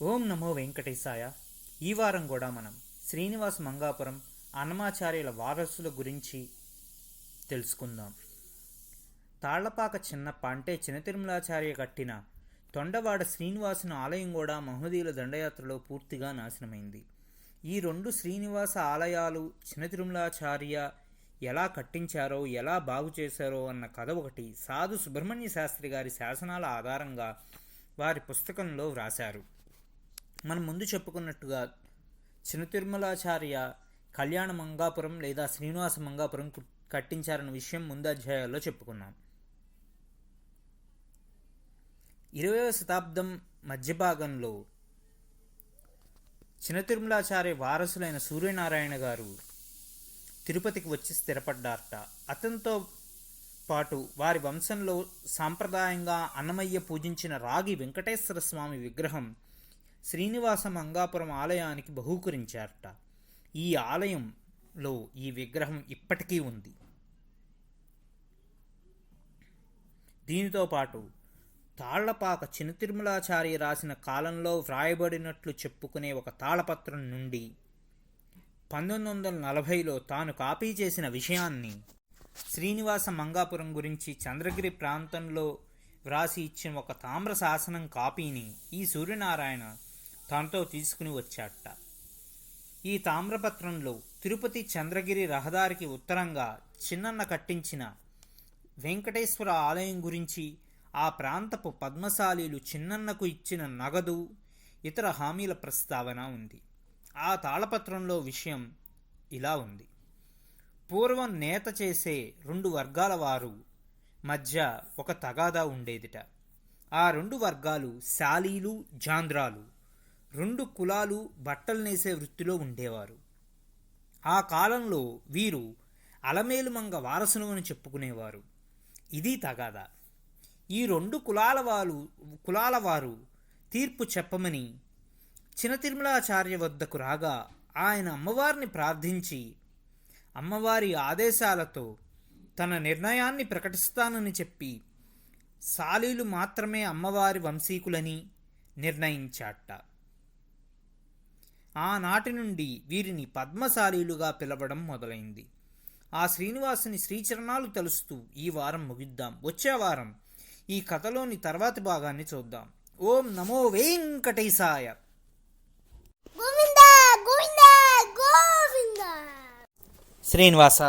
ఓం నమో వెంకటేశాయ. ఈ వారం కూడా మనం శ్రీనివాస మంగాపురం అన్నమాచార్యుల వారసుల గురించి తెలుసుకుందాం. తాళ్లపాక చిన్నప్ప అంటే చిన్న తిరుమలాచార్య కట్టిన తొండవాడ శ్రీనివాసుని ఆలయం కూడా మహోదీల దండయాత్రలో పూర్తిగా నాశనమైంది. ఈ రెండు శ్రీనివాస ఆలయాలు చిన్న తిరుమలాచార్య ఎలా కట్టించారో ఎలా బాగు చేశారో అన్న కథ ఒకటి సాధు సుబ్రహ్మణ్య శాస్త్రి గారి శాసనాల ఆధారంగా వారి పుస్తకంలో వ్రాశారు. మనం ముందు చెప్పుకున్నట్టుగా చిన్న తిరుమలాచార్య కళ్యాణ మంగాపురం లేదా శ్రీనివాస మంగాపురం కట్టించారన్న విషయం ముందు అధ్యాయాల్లో చెప్పుకున్నాం. 20వ శతాబ్దం మధ్యభాగంలో చిన్న తిరుమలాచార్య వారసులైన సూర్యనారాయణ గారు తిరుపతికి వచ్చి స్థిరపడ్డారట. అతనితో పాటు వారి వంశంలో సాంప్రదాయంగా అన్నమయ్య పూజించిన రాగి వెంకటేశ్వర స్వామి విగ్రహం శ్రీనివాస మంగాపురం ఆలయానికి బహూకరించారట. ఈ ఆలయంలో ఈ విగ్రహం ఇప్పటికీ ఉంది. దీనితో పాటు తాళ్లపాక చిన్న తిరుమలాచార్య రాసిన కాలంలో వ్రాయబడినట్లు చెప్పుకునే ఒక తాళపత్రం నుండి 1940లో తాను కాపీ చేసిన విషయాన్ని శ్రీనివాస మంగాపురం గురించి చంద్రగిరి ప్రాంతంలో వ్రాసి ఇచ్చిన ఒక తామ్ర శాసనం కాపీని ఈ సూర్యనారాయణ తనతో తీసుకుని వచ్చాట. ఈ తామ్రపత్రంలో తిరుపతి చంద్రగిరి రహదారికి ఉత్తరంగా చిన్నన్న కట్టించిన వెంకటేశ్వర ఆలయం గురించి, ఆ ప్రాంతపు పద్మశాలీలు చిన్నన్నకు ఇచ్చిన నగదు, ఇతర హామీల ప్రస్తావన ఉంది. ఆ తాళపత్రంలో విషయం ఇలా ఉంది. పూర్వం నేత చేసే రెండు వర్గాల వారు మధ్య ఒక తగాదా ఉండేదిట. ఆ రెండు వర్గాలు శాలీలు, జాంధ్రాలు, రెండు కులాలు బట్టలు నేసే వృత్తిలో ఉండేవారు. ఆ కాలంలో వీరు అలమేలుమంగ వారసులు అని చెప్పుకునేవారు. ఇది తగాదా. ఈ రెండు కులాల వారు తీర్పు చెప్పమని చిన్న తిరుమలాచార్య వద్దకు రాగా ఆయన అమ్మవారిని ప్రార్థించి అమ్మవారి ఆదేశాలతో తన నిర్ణయాన్ని ప్రకటిస్తానని చెప్పి శాలీలు మాత్రమే అమ్మవారి వంశీకులని నిర్ణయించాట. ఆనాటి నుండి వీరిని పద్మశాలీలుగా పిలవడం మొదలైంది. ఆ శ్రీనివాసుని శ్రీచరణాలు తలుస్తూ ఈ వారం ముగిద్దాం. వచ్చే వారం ఈ కథలోని తర్వాతి భాగాన్ని చూద్దాం. ఓం నమో వెంకటేశాయ. గోవిందా గోవిందా గోవిందా. శ్రీనివాస